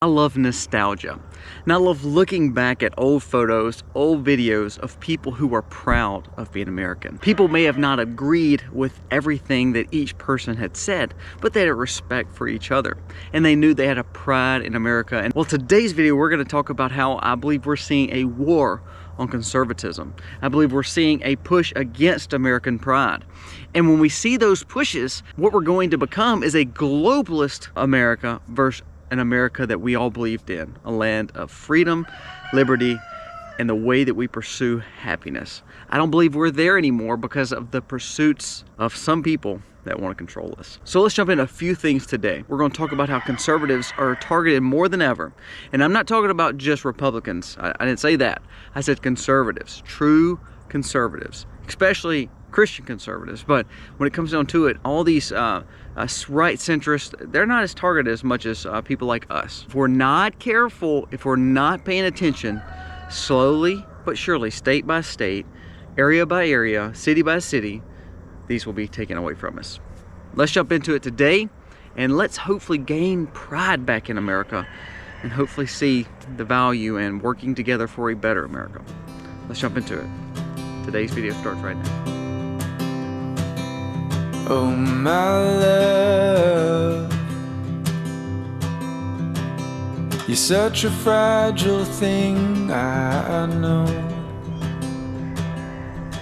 I love nostalgia, and I love looking back at old photos, old videos of people who are proud of being American. People may have not agreed with everything that each person had said, but they had a respect for each other, and they knew they had a pride in America. And well, today's video, we're going to talk about how I believe we're seeing a war on conservatism. I believe we're seeing a push against American pride. And when we see those pushes, what we're going to become is a globalist America versus an America that we all believed in, a land of freedom, liberty, and the way that we pursue happiness. I don't believe we're there anymore because of the pursuits of some people that want to control us. So let's jump into a few things today. We're going to talk about how conservatives are targeted more than ever. And I'm not talking about just Republicans. I didn't say that. I said conservatives, true conservatives, especially Christian conservatives. But when it comes down to it, all these right centrists, they're not as targeted as much as people like us. If we're not careful, if we're not paying attention, slowly but surely, state by state, area by area, city by city, these will be taken away from us. Let's jump into it today, and let's hopefully gain pride back in America and hopefully see the value in working together for a better America. Let's jump into it. Today's video starts right now. Oh my love, you're such a fragile thing, I know.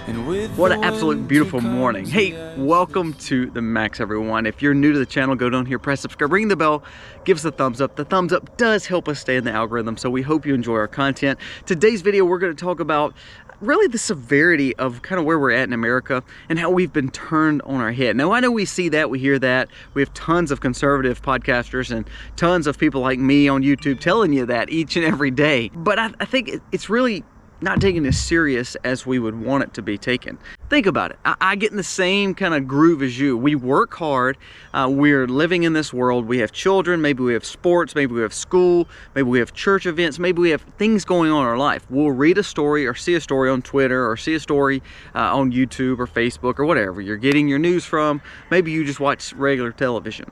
And with what an absolute beautiful morning. Hey, welcome to the Max, everyone. If you're new to the channel, go down here, press subscribe, ring the bell, give us a thumbs up. The thumbs up does help us stay in the algorithm, so we hope you enjoy our content. Today's video, we're going to talk about really the severity of kind of where we're at in America and how we've been turned on our head. Now, I know we see that, we hear that. We have tons of conservative podcasters and tons of people like me on YouTube telling you that each and every day. But I think it's really not taken as serious as we would want it to be taken. Think about it. I get in the same kind of groove as you. We work hard. We're living in this world. We have children. Maybe we have sports. Maybe we have school. Maybe we have church events. Maybe we have things going on in our life. We'll read a story or see a story on Twitter or see a story on YouTube or Facebook or whatever you're getting your news from. Maybe you just watch regular television.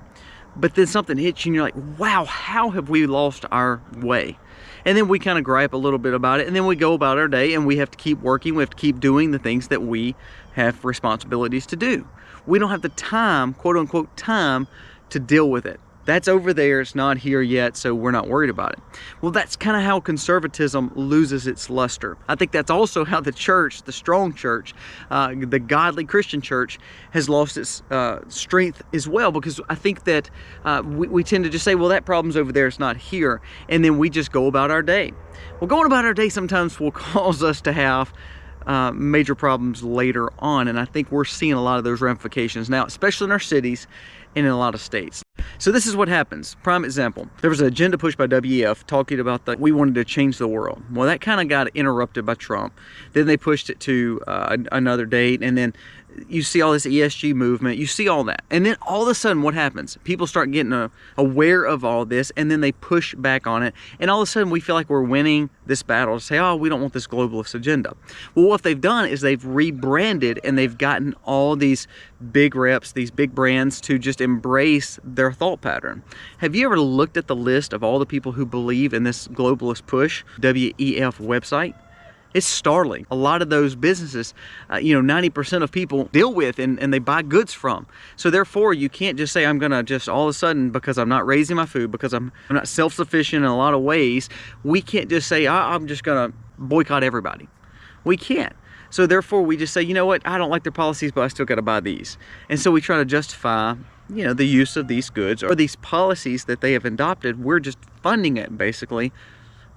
But then something hits you and you're like, wow, how have we lost our way? And then we kind of gripe a little bit about it, and then we go about our day, and we have to keep working. We have to keep doing the things that we have responsibilities to do. We don't have the time, quote unquote time, to deal with it. That's over there, it's not here yet, so we're not worried about it. Well, that's kind of how conservatism loses its luster. I think that's also how the church, the strong church, the godly Christian church, has lost its strength as well, because I think that we tend to just say, well, that problem's over there, it's not here, and then we just go about our day. Well, going about our day sometimes will cause us to have major problems later on, and I think we're seeing a lot of those ramifications now, especially in our cities and in a lot of states. So this is what happens. Prime example, there was an agenda pushed by WEF talking about that we wanted to change the world. Well, that kind of got interrupted by Trump. Then they pushed it to another date, and then you see all this ESG movement, you see all that. And then all of a sudden, what happens? People start getting aware of all this, and then they push back on it. And all of a sudden, we feel like we're winning this battle to say, oh, we don't want this globalist agenda. Well, what they've done is they've rebranded, and they've gotten all these big reps, these big brands to just embrace their thought pattern. Have you ever looked at the list of all the people who believe in this globalist push, WEF website? It's startling. A lot of those businesses, 90% of people deal with and they buy goods from. So therefore, you can't just say, I'm gonna just all of a sudden, because I'm not raising my food, because I'm not self-sufficient in a lot of ways, we can't just say, I'm just gonna boycott everybody. We can't. So therefore, we just say, you know what, I don't like their policies, but I still gotta buy these. And so we try to justify, the use of these goods or these policies that they have adopted. We're just funding it, basically,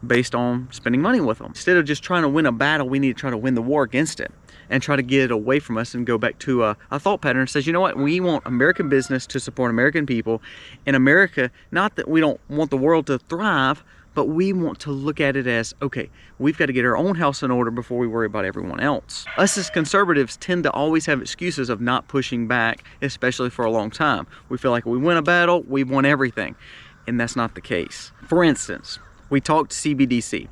based on spending money with them. Instead of just trying to win a battle, we need to try to win the war against it and try to get it away from us and go back to a thought pattern that says, you know what, we want American business to support American people. In America, not that we don't want the world to thrive, but we want to look at it as, okay, we've got to get our own house in order before we worry about everyone else. Us as conservatives tend to always have excuses of not pushing back, especially for a long time. We feel like we win a battle, we've won everything, and that's not the case. For instance, we talked CBDC.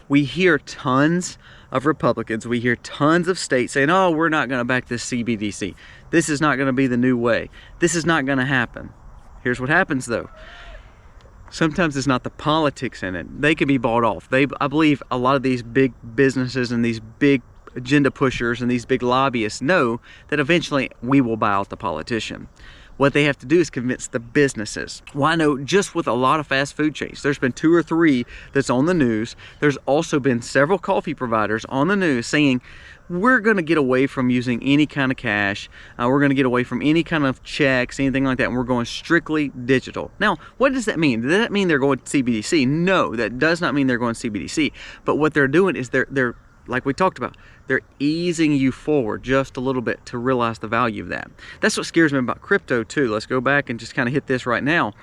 We hear tons of Republicans, we hear tons of states saying, oh, we're not gonna back this CBDC. This is not gonna be the new way. This is not gonna happen. Here's what happens though. Sometimes it's not the politics in it. They can be bought off. I believe a lot of these big businesses and these big agenda pushers and these big lobbyists know that eventually we will buy out the politician. What they have to do is convince the businesses. Well, I know just with a lot of fast food chains, there's been 2 or 3 that's on the news. There's also been several coffee providers on the news saying, we're gonna get away from using any kind of cash. We're gonna get away from any kind of checks, anything like that, and we're going strictly digital. Now, what does that mean? Does that mean they're going to CBDC? No, that does not mean they're going to CBDC. But what they're doing is they're like we talked about, they're easing you forward just a little bit to realize the value of that. That's what scares me about crypto too. Let's go back and just kind of hit this right now.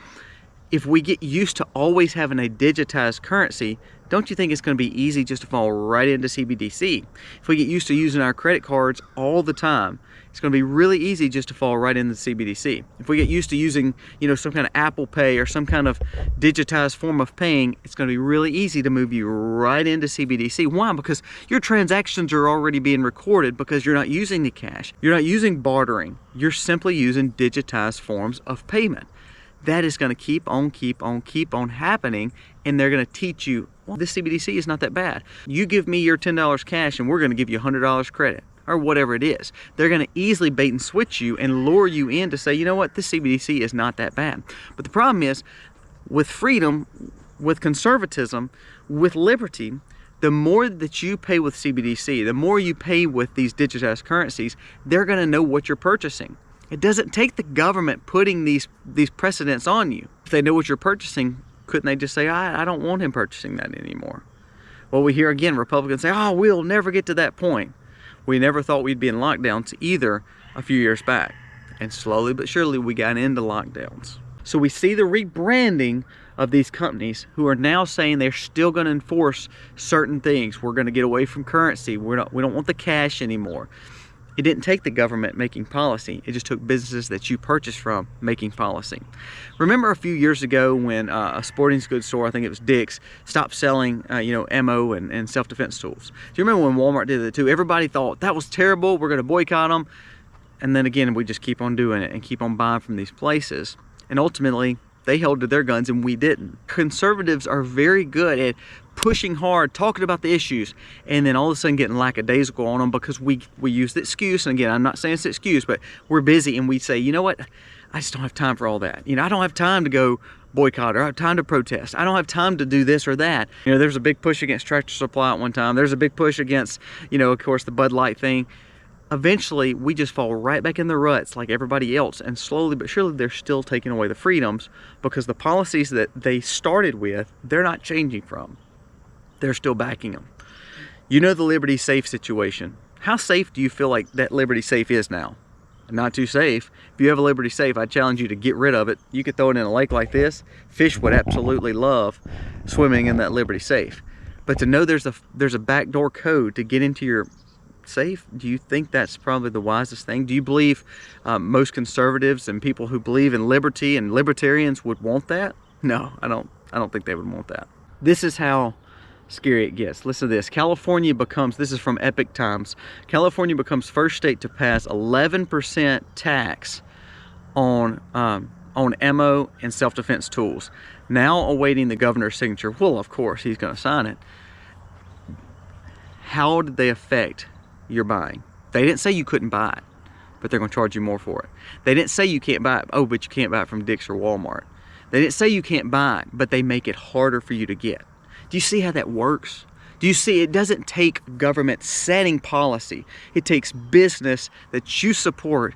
If we get used to always having a digitized currency, don't you think it's going to be easy just to fall right into CBDC? If we get used to using our credit cards all the time, it's going to be really easy just to fall right into CBDC. If we get used to using, some kind of Apple Pay or some kind of digitized form of paying, it's going to be really easy to move you right into CBDC. Why? Because your transactions are already being recorded because you're not using the cash. You're not using bartering. You're simply using digitized forms of payment. That is going to keep on happening, and they're going to teach you, well, this CBDC is not that bad. You give me your $10 cash and we're going to give you $100 credit, or whatever it is. They're going to easily bait and switch you and lure you in to say, you know what, this CBDC is not that bad. But the problem is, with freedom, with conservatism, with liberty, the more that you pay with CBDC, the more you pay with these digitized currencies, they're going to know what you're purchasing. It doesn't take the government putting these precedents on you. If they know what you're purchasing, couldn't they just say, I don't want him purchasing that anymore? Well, we hear again Republicans say, oh, we'll never get to that point. We never thought we'd be in lockdowns either a few years back. And slowly but surely we got into lockdowns. So we see the rebranding of these companies who are now saying they're still going to enforce certain things. We're going to get away from currency. We don't want the cash anymore. It didn't take the government making policy. It just took businesses that you purchase from making policy. Remember a few years ago when a sporting goods store, I think it was Dick's, stopped selling ammo and self-defense tools. Do you remember when Walmart did it too? Everybody thought that was terrible, we're going to boycott them. And then again, we just keep on doing it and keep on buying from these places. And ultimately, they held to their guns and we didn't. Conservatives are very good at pushing hard, talking about the issues, and then all of a sudden getting lackadaisical on them because we use the excuse. And again, I'm not saying it's an excuse, but we're busy and we say, you know what, I just don't have time for all that. I don't have time to go boycott, or I don't have time to protest. I don't have time to do this or that. There's a big push against Tractor Supply at one time. There's a big push against, of course, the Bud Light thing. Eventually, we just fall right back in the ruts like everybody else, and slowly but surely they're still taking away the freedoms because the policies that they started with, they're not changing from. They're still backing them. The Liberty Safe situation. How safe do you feel like that Liberty Safe is now? Not too safe. If you have a Liberty Safe, I challenge you to get rid of it. You could throw it in a lake like this. Fish would absolutely love swimming in that Liberty Safe. But to know there's a backdoor code to get into your safe, do you think that's probably the wisest thing? Do you believe most conservatives and people who believe in liberty and libertarians would want that? No, I don't think they would want that. This is how scary it gets. Listen to this. California becomes, this is from Epic Times, California becomes first state to pass 11% tax on ammo and self-defense tools. Now awaiting the governor's signature. Well, of course, he's going to sign it. How did they affect your buying? They didn't say you couldn't buy it, but they're going to charge you more for it. They didn't say you can't buy it, oh, but you can't buy it from Dick's or Walmart. They didn't say you can't buy it, but they make it harder for you to get. Do you see how that works? Do you see it doesn't take government setting policy. It takes business that you support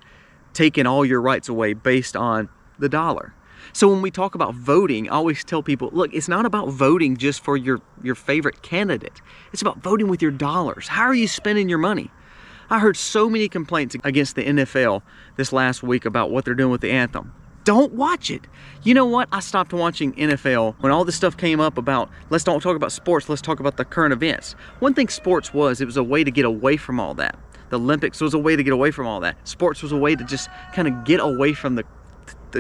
taking all your rights away based on the dollar. So when we talk about voting, I always tell people, look, it's not about voting just for your favorite candidate. It's about voting with your dollars. How are you spending your money? I heard so many complaints against the NFL this last week about what they're doing with the anthem. Don't watch it. You know what? I stopped watching NFL when all this stuff came up about, let's don't talk about sports, let's talk about the current events. One thing sports was, it was a way to get away from all that. The Olympics was a way to get away from all that. Sports was a way to just kind of get away from the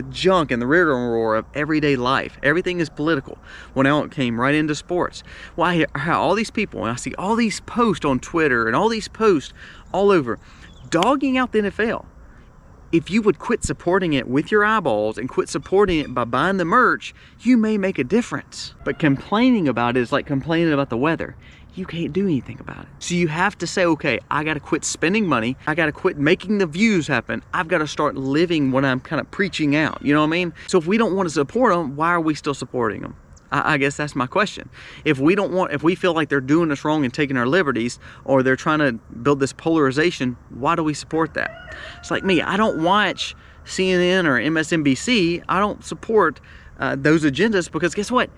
junk and the rigmarole of everyday life. Everything is political. Well, now it came right into sports. Well, I hear how all these people, and I see all these posts on Twitter and all these posts all over, dogging out the NFL. if you would quit supporting it with your eyeballs and quit supporting it by buying the merch, you may make a difference. But complaining about it is like complaining about the weather. You can't do anything about it. So you have to say, okay, I gotta quit spending money. I gotta quit making the views happen. I've gotta start living what I'm kind of preaching out, you know what I mean? So if we don't want to support them, why are we still supporting them? I guess that's my question. If we feel like they're doing us wrong and taking our liberties, or they're trying to build this polarization, why do we support that? It's like me, I don't watch CNN or MSNBC. I don't support those agendas because guess what?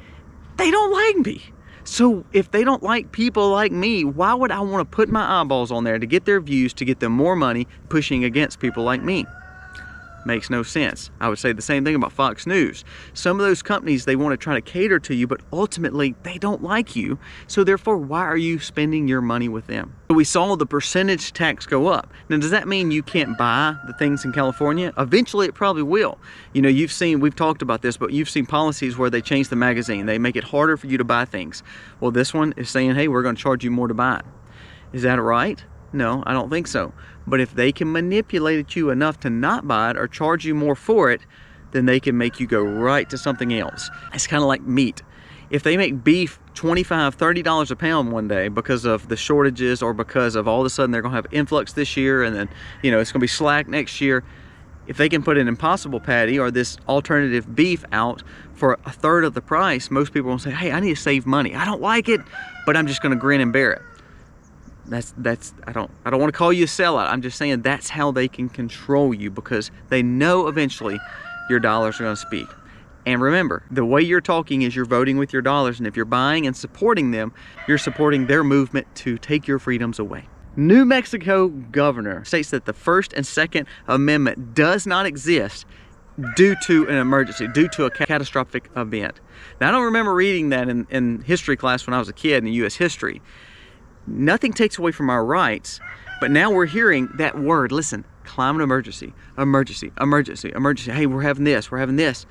They don't like me. So if they don't like people like me, why would I want to put my eyeballs on there to get their views, to get them more money, pushing against people like me? Makes no sense. I would say the same thing about Fox News. Some of those companies, they want to try to cater to you, but ultimately they don't like you. So therefore, why are you spending your money with them? So we saw the percentage tax go up. Now, does that mean you can't buy the things in California? Eventually it probably will. You know, we've talked about this, but you've seen policies where they change the magazine. They make it harder for you to buy things. Well, this one is saying, hey, we're going to charge you more to buy it. Is that right? No, I don't think so. But if they can manipulate you enough to not buy it or charge you more for it, then they can make you go right to something else. It's kind of like meat. If they make beef $25, $30 a pound one day because of the shortages, or because of all of a sudden they're gonna have influx this year and then, you know, it's gonna be slack next year. If they can put an Impossible patty or this alternative beef out for a third of the price, most people will say, hey, I need to save money. I don't like it, but I'm just gonna grin and bear it. I don't want to call you a sellout. I'm just saying that's how they can control you, because they know eventually your dollars are going to speak. And remember, the way you're talking is you're voting with your dollars, and if you're buying and supporting them, you're supporting their movement to take your freedoms away. New Mexico governor states that the First and Second Amendment does not exist due to an emergency, due to a catastrophic event. Now, I don't remember reading that in history class when I was a kid in U.S. history. Nothing takes away from our rights, but now we're hearing that word. Listen, climate emergency, emergency, emergency, emergency. Hey, we're having this, we're having this.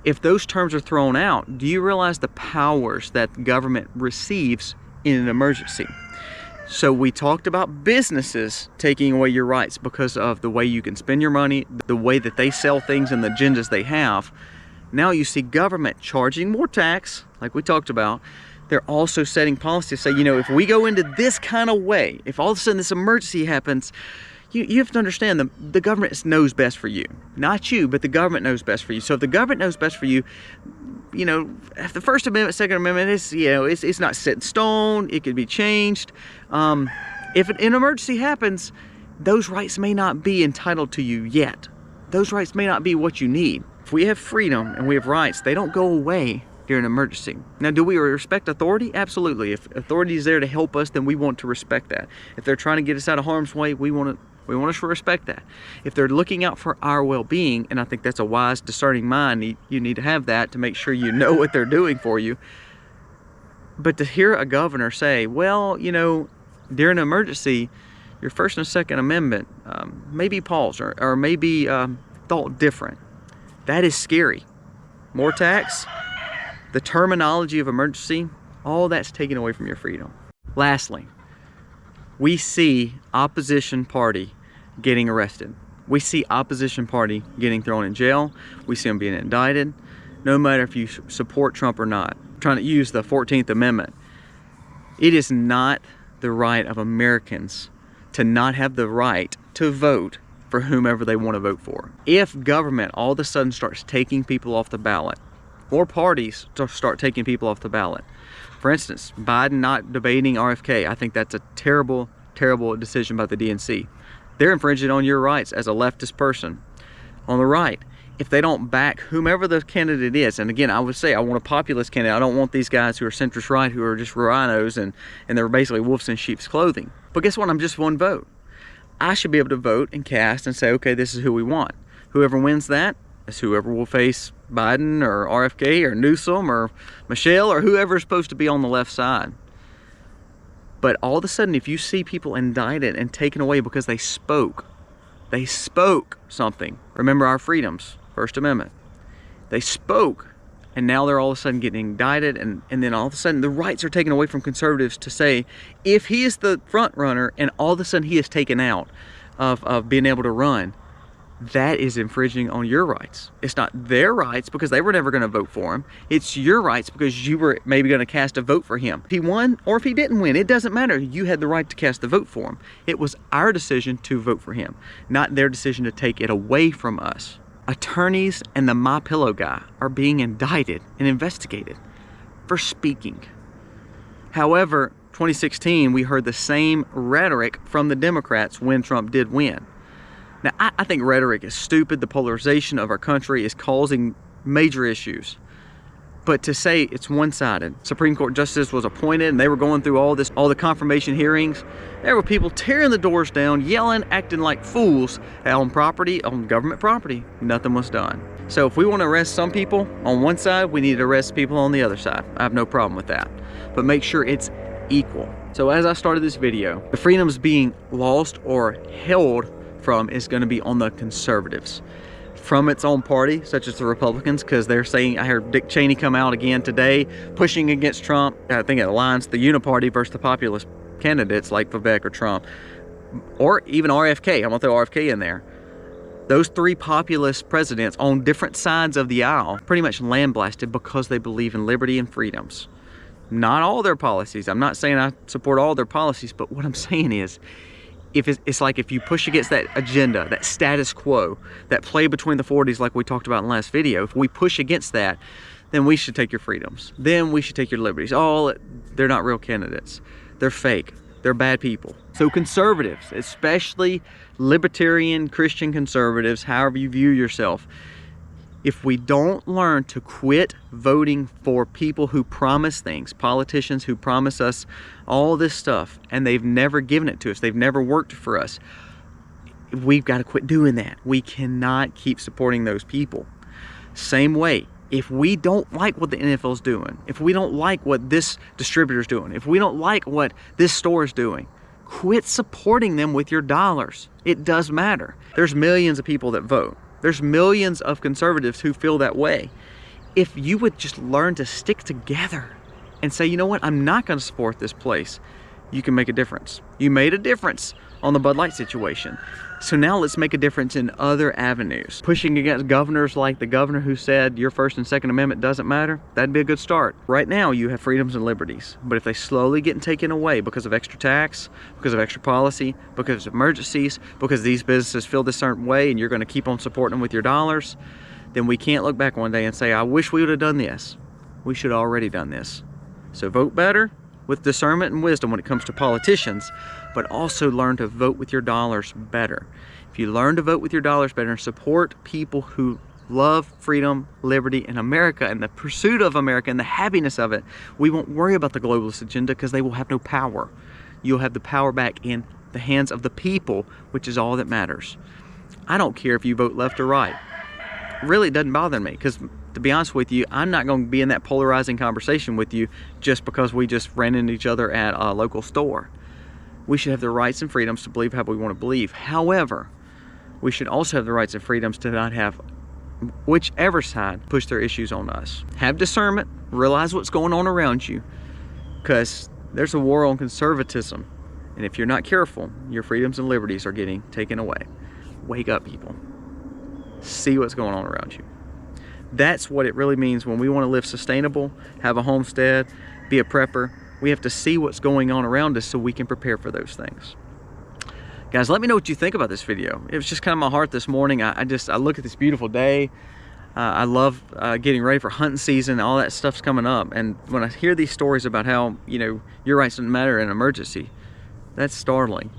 If those terms are thrown out, do you realize the powers that government receives in an emergency? So we talked about businesses taking away your rights because of the way you can spend your money, the way that they sell things and the agendas they have. Now you see government charging more tax, like we talked about. They're also setting policy to say, you know, if we go into this kind of way, if all of a sudden this emergency happens, you have to understand the government knows best for you. Not you, but the government knows best for you. So if the government knows best for you, you know, if the First Amendment, Second Amendment is, you know, it's not set in stone, it could be changed. If an emergency happens, those rights may not be entitled to you yet. Those rights may not be what you need. If we have freedom and we have rights, they don't go away during an emergency. Now, do we respect authority? Absolutely. If authority is there to help us, then we want to respect that. If they're trying to get us out of harm's way, we want to respect that. If they're looking out for our well-being, and I think that's a wise, discerning mind, you need to have that to make sure you know what they're doing for you. But to hear a governor say, well, you know, during an emergency, your First and Second Amendment may be paused or may be thought different. That is scary. More tax, the terminology of emergency, all that's taken away from your freedom. Lastly, we see opposition party getting arrested. We see opposition party getting thrown in jail. We see them being indicted, no matter if you support Trump or not. Trying to use the 14th Amendment. It is not the right of Americans to not have the right to vote for whomever they want to vote for. If government all of a sudden starts taking people off the ballot, or parties to start taking people off the ballot. For instance, Biden not debating RFK. I think that's a terrible, terrible decision by the DNC. They're infringing on your rights as a leftist person. On the right, if they don't back whomever the candidate is, and again, I would say I want a populist candidate. I don't want these guys who are centrist right, who are just rhinos and they're basically wolves in sheep's clothing. But guess what? I'm just one vote. I should be able to vote and cast and say, okay, this is who we want. Whoever wins that is whoever will face Biden or RFK or Newsom or Michelle or whoever is supposed to be on the left side. But all of a sudden, if you see people indicted and taken away because they spoke something. Remember our freedoms, First Amendment. They spoke, and now they're all of a sudden getting indicted, and then all of a sudden the rights are taken away from conservatives to say, if he is the front runner and all of a sudden he is taken out of being able to run, that is infringing on your rights. It's not their rights because they were never going to vote for him. It's your rights because you were maybe going to cast a vote for him. If he won or if he didn't win, it doesn't matter. You had the right to cast the vote for him. It was our decision to vote for him, not their decision to take it away from us. Attorneys and the MyPillow guy are being indicted and investigated for speaking. However, 2016, we heard the same rhetoric from the Democrats when Trump did win. Now, I think rhetoric is stupid. The polarization of our country is causing major issues. But to say it's one-sided, Supreme Court justice was appointed and they were going through all the confirmation hearings. There were people tearing the doors down, yelling, acting like fools on government property. Nothing was done. So if we want to arrest some people on one side, we need to arrest people on the other side. I have no problem with that. But make sure it's equal. So as I started this video, the freedoms being lost or held from is going to be on the conservatives from its own party, such as the Republicans, because they're saying, I heard Dick Cheney come out again today pushing against Trump. I think it aligns the uniparty versus the populist candidates like Vivek or Trump, or even RFK. I'm gonna throw RFK in there. Those three populist presidents on different sides of the aisle pretty much lambasted because they believe in liberty and freedoms. Not all their policies. I'm not saying I support all their policies, but what I'm saying is, it's like if you push against that agenda, that status quo, that play between the 40s like we talked about in the last video, if we push against that, then we should take your freedoms. Then we should take your liberties. Oh, they're not real candidates. They're fake. They're bad people. So conservatives, especially libertarian Christian conservatives, however you view yourself, if we don't learn to quit voting for people who promise things, politicians who promise us all this stuff, and they've never given it to us, they've never worked for us, we've got to quit doing that. We cannot keep supporting those people. Same way, if we don't like what the NFL's doing, if we don't like what this distributor's doing, if we don't like what this store is doing, quit supporting them with your dollars. It does matter. There's millions of people that vote. There's millions of conservatives who feel that way. If you would just learn to stick together and say, you know what, I'm not going to support this place, you can make a difference. You made a difference on the Bud Light situation. So now let's make a difference in other avenues. Pushing against governors like the governor who said your First and Second Amendment doesn't matter, that'd be a good start. Right now you have freedoms and liberties, but if they slowly get taken away because of extra tax, because of extra policy, because of emergencies, because these businesses feel this certain way and you're going to keep on supporting them with your dollars, then we can't look back one day and say, I wish we would have done this. We should have already done this. So vote better with discernment and wisdom when it comes to politicians, but also learn to vote with your dollars better. If you learn to vote with your dollars better and support people who love freedom, liberty, and America, and the pursuit of America and the happiness of it, we won't worry about the globalist agenda because they will have no power. You'll have the power back in the hands of the people, which is all that matters. I don't care if you vote left or right. Really, it doesn't bother me because, to be honest with you, I'm not going to be in that polarizing conversation with you just because we just ran into each other at a local store. We should have the rights and freedoms to believe how we want to believe. However, we should also have the rights and freedoms to not have whichever side push their issues on us. Have discernment, realize what's going on around you, because there's a war on conservatism. And if you're not careful, your freedoms and liberties are getting taken away. Wake up, people. See what's going on around you. That's what it really means when we want to live sustainable, have a homestead, be a prepper. We have to see what's going on around us so we can prepare for those things. Guys, let me know what you think about this video. It was just kind of my heart this morning. I look at this beautiful day. I love getting ready for hunting season. All that stuff's coming up. And when I hear these stories about how, you know, your rights don't matter in an emergency, that's startling.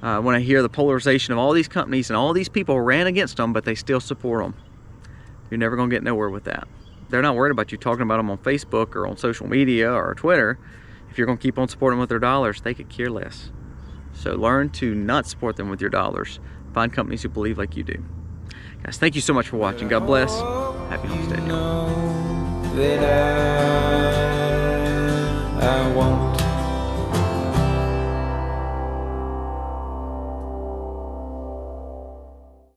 When I hear the polarization of all these companies and all these people ran against them, but they still support them. You're never going to get nowhere with that. They're not worried about you talking about them on Facebook or on social media or Twitter. If you're going to keep on supporting them with their dollars, they could care less. So learn to not support them with your dollars. Find companies who believe like you do. Guys, thank you so much for watching. God bless. Happy homesteading.